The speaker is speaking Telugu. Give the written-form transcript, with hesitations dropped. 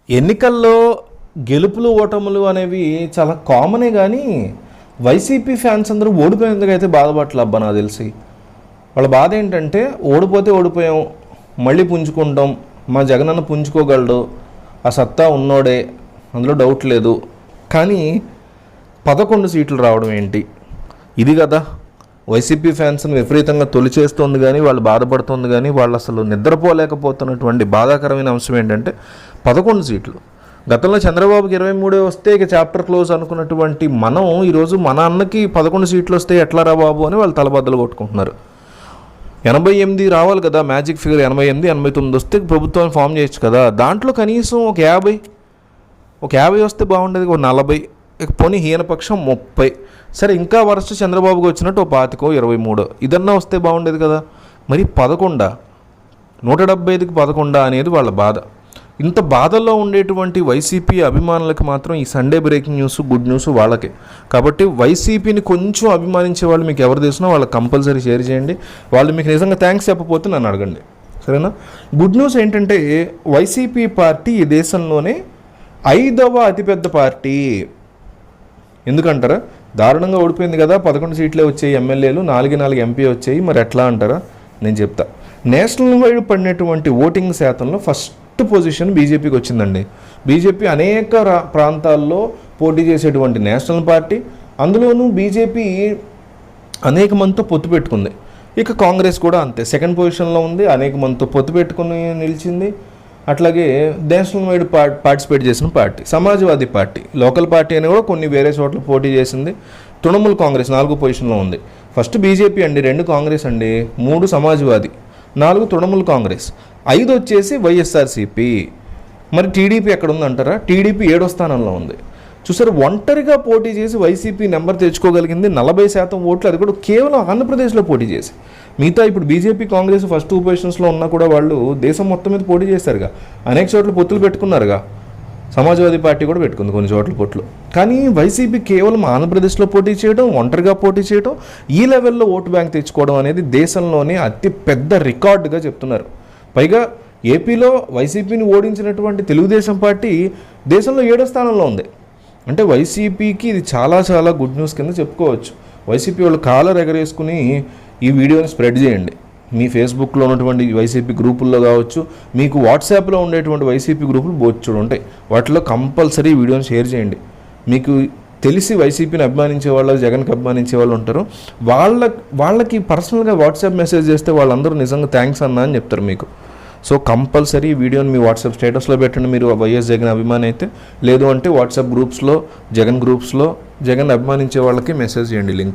ఎన్నికల్లో గెలుపులు ఓటములు అనేవి చాలా కామనే, కానీ వైసీపీ ఫ్యాన్స్ అందరూ ఓడిపోయేందుకైతే బాధపడలే అబ్బా. నాకు తెలిసి వాళ్ళ బాధ ఏంటంటే, ఓడిపోతే ఓడిపోయాం, మళ్ళీ పుంజుకుంటాం, మా జగనన్న పుంజుకోగలడు, ఆ సత్తా ఉన్నోడే, అందులో డౌట్ లేదు. కానీ 11 సీట్లు రావడం ఏంటి? ఇది కదా వైసీపీ ఫ్యాన్స్ని విపరీతంగా తొలిచేస్తుంది, కానీ వాళ్ళు బాధపడుతుంది, కానీ వాళ్ళు అసలు నిద్రపోలేకపోతున్నటువంటి బాధాకరమైన అంశం ఏంటంటే 11 సీట్లు. గతంలో చంద్రబాబుకి 23 వస్తే ఇక చాప్టర్ క్లోజ్ అనుకున్నటువంటి మనం ఈరోజు మన అన్నకి 11 సీట్లు వస్తే ఎట్లా రా బాబు అని వాళ్ళు తలబద్దలు కొట్టుకుంటున్నారు. 88 రావాలి కదా, మ్యాజిక్ ఫిగర్ 88, 89 వస్తే ప్రభుత్వాన్ని ఫామ్ చేయొచ్చు కదా. దాంట్లో కనీసం ఒక 50 వస్తే బాగుండేది, ఒక 40, పోనీ హీనపక్షం 30. సరే, ఇంకా వరస్ట్ చంద్రబాబుకి వచ్చినట్టు ఒక 25, 23 ఇదన్నా వస్తే బాగుండేది కదా. మరి 11, 175కి 11 అనేది వాళ్ళ బాధ. ఇంత బాధల్లో ఉండేటువంటి వైసీపీ అభిమానులకు మాత్రం ఈ Sunday breaking news, good news వాళ్ళకే. కాబట్టి వైసీపీని కొంచెం అభిమానించే వాళ్ళు మీకు ఎవరు తెలిసినా వాళ్ళకి కంపల్సరీ షేర్ చేయండి. వాళ్ళు మీకు నిజంగా థ్యాంక్స్ చెప్పకపోతే నన్ను అడగండి, సరేనా. గుడ్ న్యూస్ ఏంటంటే, వైసీపీ పార్టీ ఈ దేశంలోనే 5వ అతిపెద్ద పార్టీ. ఎందుకంటారా? దారుణంగా ఓడిపోయింది కదా, 11 సీట్లే వచ్చాయి ఎమ్మెల్యేలు, 4 ఎంపీ వచ్చాయి. మరి ఎట్లా అంటారా? నేను చెప్తా. నేషనల్ వైడ్ పడినటువంటి ఓటింగ్ శాతంలో ఫస్ట్ పొజిషన్ బీజేపీకి వచ్చిందండి. బీజేపీ అనేక ప్రాంతాల్లో పోటీ చేసేటువంటి నేషనల్ పార్టీ, అందులోనూ బీజేపీ అనేక మందితో పొత్తు పెట్టుకుంది. ఇక కాంగ్రెస్ కూడా అంతే, సెకండ్ పొజిషన్లో ఉంది, అనేక మందితో పొత్తు పెట్టుకుని నిలిచింది. అట్లాగే నేషనల్ వైడ్ పార్టిసిపేట్ చేసిన party Samajwadi party, local party అని కూడా కొన్ని వేరే చోట్ల పోటీ చేసింది. తృణమూల్ కాంగ్రెస్ 4వ పొజిషన్లో ఉంది. ఫస్ట్ బీజేపీ అండి, 2 కాంగ్రెస్ అండి, 3 సమాజ్వాదీ, 4 తృణమూల్ కాంగ్రెస్, 5 వచ్చేసి వైఎస్ఆర్సీపీ. మరి టీడీపీ ఎక్కడ ఉందంటారా? టీడీపీ 7వ స్థానంలో ఉంది. చూసారు, ఒంటరిగా పోటీ చేసి వైసీపీ నెంబర్ తెచ్చుకోగలిగింది 40% ఓట్లు, అది కూడా కేవలం ఆంధ్రప్రదేశ్లో పోటీ చేసి. మిగతా ఇప్పుడు బీజేపీ, కాంగ్రెస్ ఫస్ట్ 2 పొజిషన్స్లో ఉన్నా కూడా వాళ్ళు దేశం మొత్తం మీద పోటీ చేశారుగా, అనేక చోట్ల పొత్తులు పెట్టుకున్నారుగా. సమాజ్వాదీ పార్టీ కూడా పెట్టుకుంది కొన్ని చోట్ల పొట్లు. కానీ వైసీపీ కేవలం ఆంధ్రప్రదేశ్లో పోటీ చేయడం, ఒంటరిగా పోటీ చేయడం, ఈ లెవెల్లో ఓటు బ్యాంక్ తెచ్చుకోవడం అనేది దేశంలోనే అతి పెద్ద రికార్డుగా చెప్తున్నారు. పైగా ఏపీలో వైసీపీని ఓడించినటువంటి తెలుగుదేశం పార్టీ దేశంలో 7వ స్థానంలో ఉంది. అంటే వైసీపీకి ఇది చాలా చాలా గుడ్ న్యూస్ కింద చెప్పుకోవచ్చు. వైసీపీ వాళ్ళు కాలర్ ఎగరేసుకుని ఈ వీడియోని స్ప్రెడ్ చేయండి. మీ ఫేస్బుక్లో ఉన్నటువంటి వైసీపీ గ్రూపుల్లో కావచ్చు, మీకు వాట్సాప్లో ఉండేటువంటి వైసీపీ గ్రూపులు బోచ్చుడు ఉంటాయి, వాటిలో కంపల్సరీ ఈ వీడియోని షేర్ చేయండి. మీకు తెలిసి వైసీపీని అభిమానించే వాళ్ళు, జగన్కి అభిమానించే వాళ్ళు ఉంటారు, వాళ్ళకి పర్సనల్గా వాట్సాప్ మెసేజ్ చేస్తే వాళ్ళందరూ నిజంగా థ్యాంక్స్ అన్నా అని చెప్తారు మీకు. సో కంపల్సరీ ఈ వీడియోని మీ వాట్సాప్ స్టేటస్లో పెట్టండి మీరు వైఎస్ జగన్ అభిమాని అయితే. లేదు అంటే వాట్సాప్ గ్రూప్స్లో, జగన్ గ్రూప్స్లో జగన్ అభిమానించే వాళ్ళకి మెసేజ్ చేయండి లింక్.